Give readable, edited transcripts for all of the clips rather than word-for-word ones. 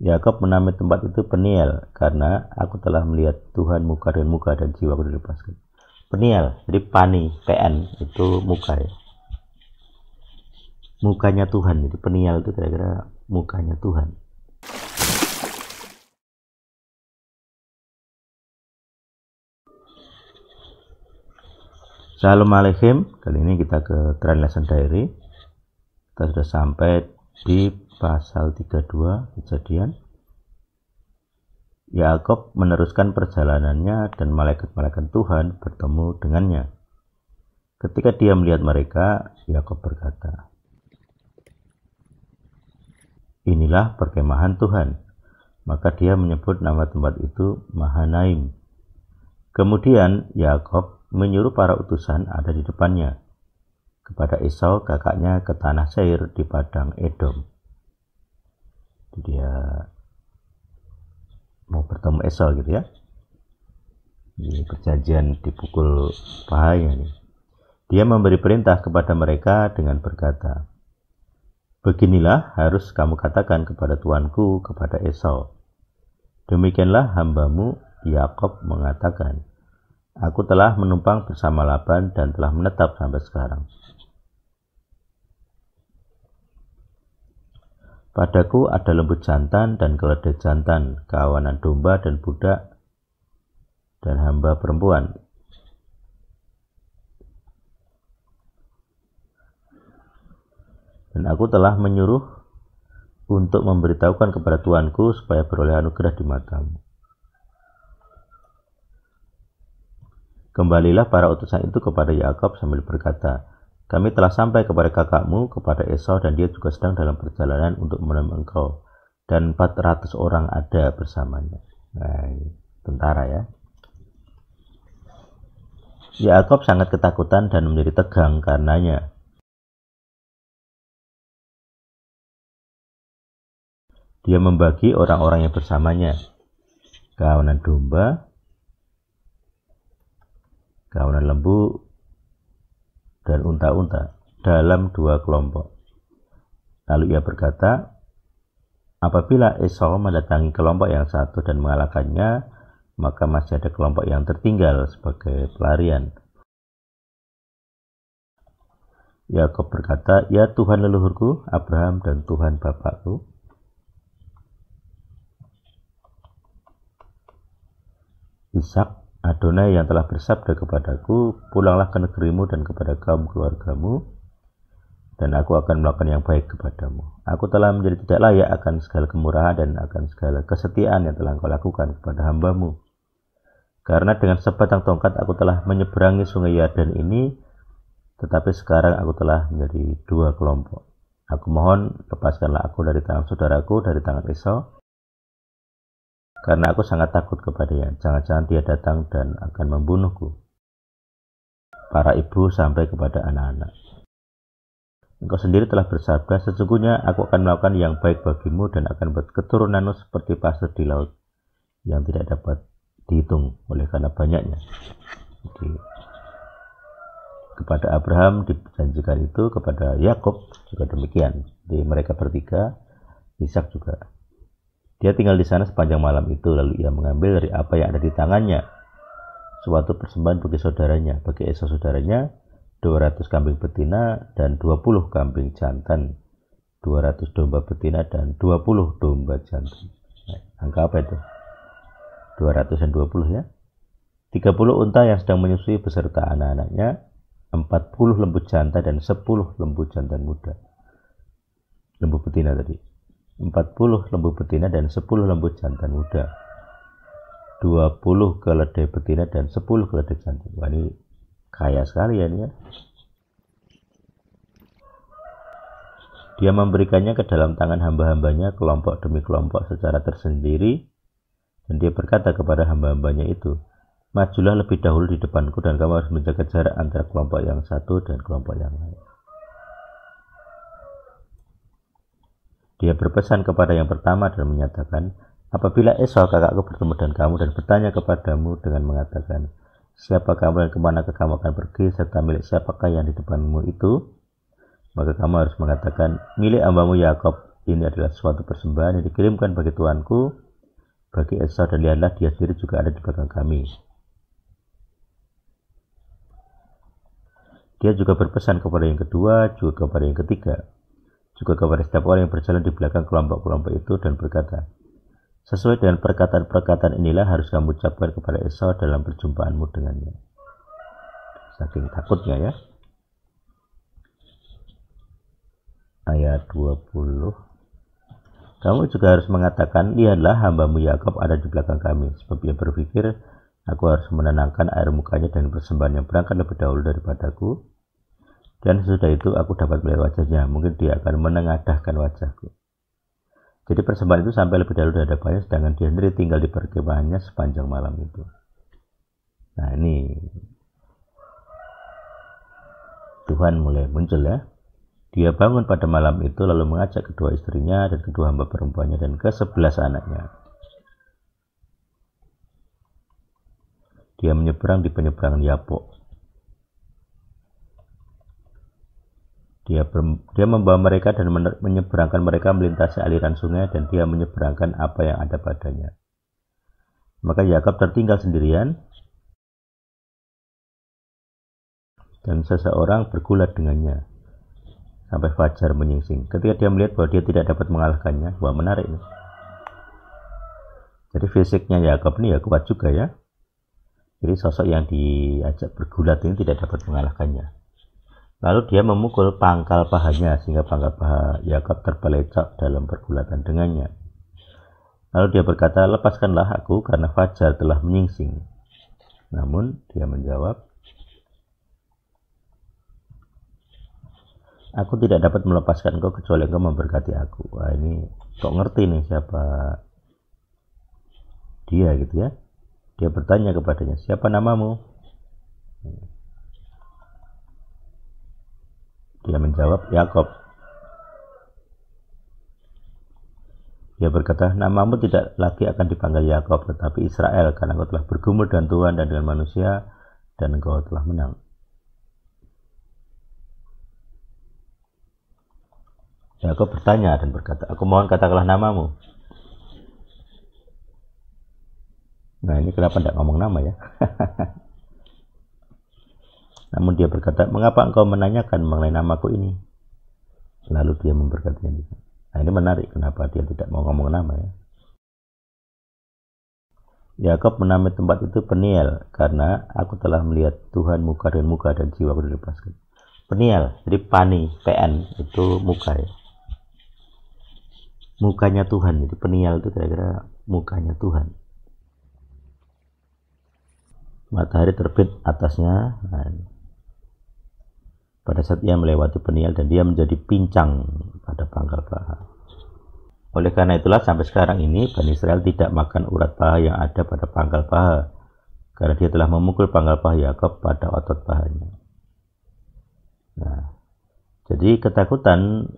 Yakub menamai tempat itu Peniel, karena aku telah melihat Tuhan muka dengan muka dan jiwaku dilepaskan. Peniel, jadi pani, PN, itu muka ya. Mukanya Tuhan, jadi Peniel itu kira-kira mukanya Tuhan. Shalom Aleichem, kali ini kita ke Trend Lesson Diary. Kita sudah sampai di pasal 32 Kejadian. Yakub meneruskan perjalanannya dan malaikat-malaikat Tuhan bertemu dengannya. Ketika dia melihat mereka, Yakub berkata, "Inilah perkemahan Tuhan." Maka dia menyebut nama tempat itu Mahanaim. Kemudian Yakub menyuruh para utusan ada di depannya kepada Esau kakaknya ke tanah Seir di padang Edom. Dia mau bertemu Esau gitu ya. Ini perjanjian dipukul bahaya nih. Dia memberi perintah kepada mereka dengan berkata, "Beginilah harus kamu katakan kepada tuanku, kepada Esau. Demikianlah hambamu Yakub mengatakan, aku telah menumpang bersama Laban dan telah menetap sampai sekarang. Padaku ada lembu jantan dan keledai jantan, kawanan domba dan budak, dan hamba perempuan. Dan aku telah menyuruh untuk memberitahukan kepada tuanku supaya beroleh anugerah di matamu." Kembalilah para utusan itu kepada Yakub sambil berkata, "Kami telah sampai kepada kakakmu, kepada Esau, dan dia juga sedang dalam perjalanan untuk menemui engkau. Dan 400 orang ada bersamanya." Nah, tentara ya. Yakub sangat ketakutan dan menjadi tegang karenanya. Dia membagi orang-orang yang bersamanya, kawanan domba, kawanan lembu, dan unta-unta dalam 2 kelompok. Lalu ia berkata, apabila Esau mendatangi kelompok yang satu dan mengalahkannya, maka masih ada kelompok yang tertinggal sebagai pelarian. Yakub berkata, "Ya Tuhan leluhurku Abraham dan Tuhan bapakku, Ishak, Adonai yang telah bersabda kepadaku, pulanglah ke negerimu dan kepada kaum keluargamu, dan aku akan melakukan yang baik kepadamu. Aku telah menjadi tidak layak akan segala kemurahan dan akan segala kesetiaan yang telah engkau lakukan kepada hambamu. Karena dengan sebatang tongkat aku telah menyeberangi sungai Yordan ini, tetapi sekarang aku telah menjadi 2 kelompok. Aku mohon, lepaskanlah aku dari tangan saudaraku, dari tangan Esau, karena aku sangat takut kepadanya. Jangan-jangan dia datang dan akan membunuhku." Para ibu sampai kepada anak-anak, "Engkau sendiri telah bersabda, sesungguhnya aku akan melakukan yang baik bagimu dan akan buat keturunanmu seperti pasir di laut yang tidak dapat dihitung oleh karena banyaknya." Jadi, kepada Abraham dijanjikan itu, kepada Yakub juga demikian. Jadi mereka bertiga, Ishak juga. Dia tinggal di sana sepanjang malam itu, lalu ia mengambil dari apa yang ada di tangannya suatu persembahan bagi saudaranya, bagi Esau saudaranya, 200 kambing betina dan 20 kambing jantan, 200 domba betina dan 20 domba jantan. Nah, angka apa itu? 200 dan 20 ya. 30 unta yang sedang menyusui beserta anak-anaknya, 40 lembu jantan dan 10 lembu jantan muda. Lembu betina tadi. 40 lembu betina dan 10 lembu jantan muda, 20 keledai betina dan 10 keledai jantan. Wah, ini kaya sekali ya ini ya. Dia memberikannya ke dalam tangan hamba-hambanya kelompok demi kelompok secara tersendiri, dan dia berkata kepada hamba-hambanya itu, "Majulah lebih dahulu di depanku dan kamu harus menjaga jarak antara kelompok yang satu dan kelompok yang lain." Dia berpesan kepada yang pertama dan menyatakan, "Apabila Esau kakakku bertemu dengan kamu dan bertanya kepadamu dengan mengatakan, siapa kamu dan kemana kamu akan pergi, serta milik siapakah yang di depanmu itu, maka kamu harus mengatakan, milik hambamu Yakub, ini adalah suatu persembahan yang dikirimkan bagi Tuanku, bagi Esau, dan lihatlah dia sendiri juga ada di belakang kami. Dia juga berpesan kepada yang kedua, juga kepada yang ketiga, juga kepada setiap orang yang berjalan di belakang kelompok-kelompok itu, dan berkata, sesuai dengan perkataan-perkataan inilah harus kamu ucapkan kepada Esau dalam perjumpaanmu dengannya. Saking takutnya ya. Ayat 20. Kamu juga harus mengatakan, lihatlah hambamu Yakob ada di belakang kami, sebab ia berpikir, aku harus menenangkan air mukanya dan persembahan yang berangkat lebih dahulu daripadaku, dan sesudah itu aku dapat melihat wajahnya, mungkin dia akan menengadahkan wajahku. Jadi persembahan itu sampai lebih dahulu dari hadapannya, sedangkan dia sendiri tinggal di perkemahannya sepanjang malam itu. Nah ini Tuhan mulai muncul ya. Dia bangun pada malam itu lalu mengajak kedua istrinya dan kedua hamba perempuannya dan ke-11 anaknya. Dia menyeberang di penyeberangan Yapok. Dia membawa mereka dan menyeberangkan mereka melintasi aliran sungai, dan dia menyeberangkan apa yang ada padanya. Maka Yakub tertinggal sendirian, dan seseorang bergulat dengannya sampai fajar menyingsing. Ketika dia melihat bahwa dia tidak dapat mengalahkannya, wah menarik. Jadi fisiknya Yakub ini ya kuat juga ya. Jadi sosok yang diajak bergulat ini tidak dapat mengalahkannya. Lalu dia memukul pangkal pahanya sehingga pangkal paha Yakub terpelecok dalam pergulatan dengannya. Lalu dia berkata, lepaskanlah aku karena fajar telah menyingsing. Namun dia menjawab, aku tidak dapat melepaskan engkau kecuali engkau memberkati aku. Wah ini kok ngerti nih siapa dia gitu ya. Dia bertanya kepadanya, siapa namamu? Dia menjawab, Yakub. Dia berkata, namamu tidak lagi akan dipanggil Yakub, tetapi Israel, karena engkau telah bergumul dengan Tuhan dan dengan manusia, dan engkau telah menang. Yakub bertanya dan berkata, aku mohon katakanlah namamu. Nah ini kenapa tidak ngomong nama ya? Namun dia berkata, mengapa engkau menanyakan mengenai namaku ini? Lalu dia memberkatinya. Nah ini menarik, kenapa dia tidak mau ngomong nama ya? Yakub menamai tempat itu Peniel, karena aku telah melihat Tuhan muka dengan muka dan jiwaku dilepaskan. Peniel, jadi pani, PN, itu muka ya. Mukanya Tuhan, jadi Peniel itu kira-kira mukanya Tuhan. Matahari terbit atasnya, nah, pada saat ia melewati Peniel dan dia menjadi pincang pada pangkal paha. Oleh karena itulah sampai sekarang ini Bani Israel tidak makan urat paha yang ada pada pangkal paha, karena dia telah memukul pangkal paha Yakub pada otot pahanya. Nah, jadi ketakutan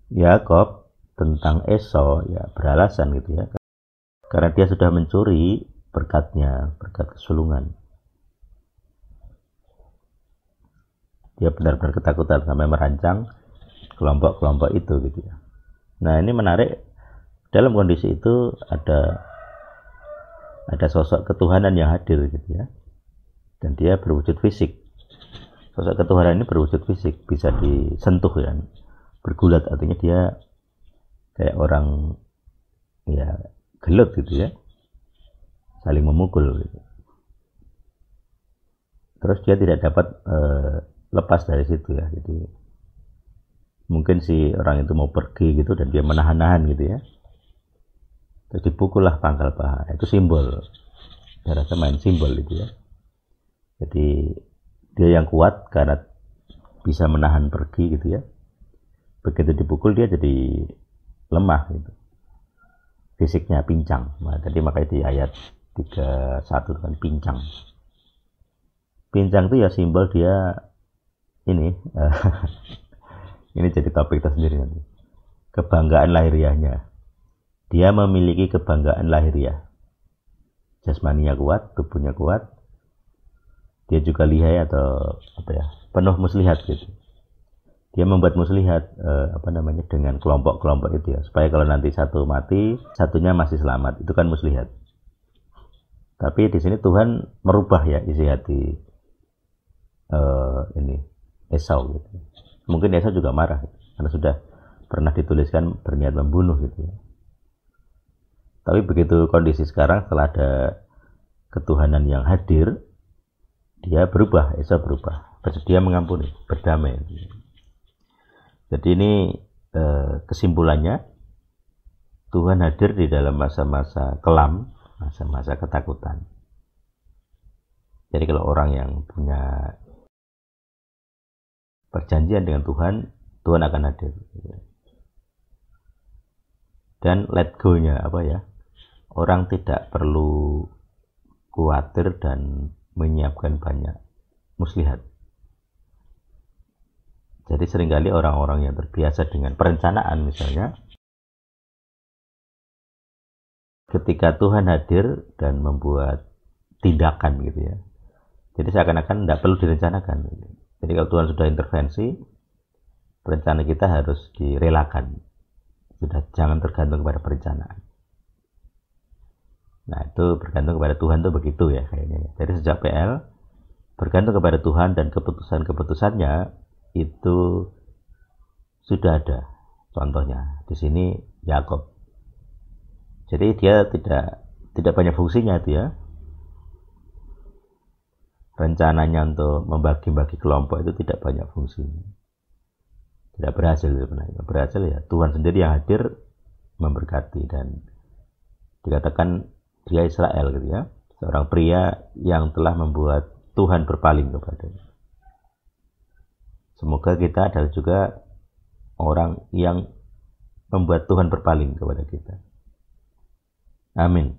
Yakub tentang Esau ya beralasan gitu ya, karena dia sudah mencuri berkatnya, berkat kesulungan. Dia benar-benar ketakutan sampai merancang kelompok-kelompok itu gitu ya. Nah ini menarik, dalam kondisi itu ada sosok ketuhanan yang hadir gitu ya, dan dia berwujud fisik. Sosok ketuhanan ini berwujud fisik, bisa disentuh ya, bergulat artinya dia kayak orang ya gelut gitu ya, saling memukul gitu. Terus dia tidak dapat lepas dari situ ya, jadi mungkin si orang itu mau pergi gitu dan dia menahan-nahan gitu ya, terus dipukullah pangkal paha. Itu simbol, saya rasa main simbol itu ya. Jadi dia yang kuat karena bisa menahan pergi gitu ya, begitu dipukul dia jadi lemah gitu, fisiknya pincang. Nah, tadi makanya di ayat 31 kan pincang. Pincang itu ya simbol dia ini ini jadi topik tersendiri nanti. Kebanggaan lahiriahnya. Dia memiliki kebanggaan lahiriah. Jasmaninya kuat, tubuhnya kuat. Dia juga lihai atau apa ya, penuh muslihat gitu. dia membuat muslihat dengan kelompok-kelompok itu ya, supaya kalau nanti satu mati, satunya masih selamat. Itu kan muslihat. Tapi di sini Tuhan merubah ya isi hati Esau gitu. Mungkin Esau juga marah karena sudah pernah dituliskan berniat membunuh gitu ya. Tapi begitu kondisi sekarang, setelah ada ketuhanan yang hadir, dia berubah, Esau berubah, bersedia mengampuni, berdamai. Jadi ini kesimpulannya, Tuhan hadir di dalam masa-masa kelam, masa-masa ketakutan. Jadi kalau orang yang punya perjanjian dengan Tuhan, Tuhan akan hadir. Dan let go-nya orang tidak perlu khawatir dan menyiapkan banyak muslihat. Jadi seringkali orang-orang yang terbiasa dengan perencanaan misalnya, ketika Tuhan hadir dan membuat tindakan gitu ya, jadi seakan-akan tidak perlu direncanakan. Jadi kalau Tuhan sudah intervensi, rencana kita harus direlakan. Sudah jangan tergantung kepada perencanaan. Nah itu bergantung kepada Tuhan tuh begitu ya kayaknya. Jadi sejak PL bergantung kepada Tuhan dan keputusan-keputusannya itu sudah ada. Contohnya di sini Yakub. Jadi dia tidak banyak fungsinya itu ya. Rencananya untuk membagi-bagi kelompok itu tidak banyak fungsinya. Tidak berhasil sebenarnya. Berhasil ya Tuhan sendiri yang hadir memberkati dan dikatakan dia Israel gitu ya, seorang pria yang telah membuat Tuhan berpaling kepadanya. Semoga kita adalah juga orang yang membuat Tuhan berpaling kepada kita. Amin.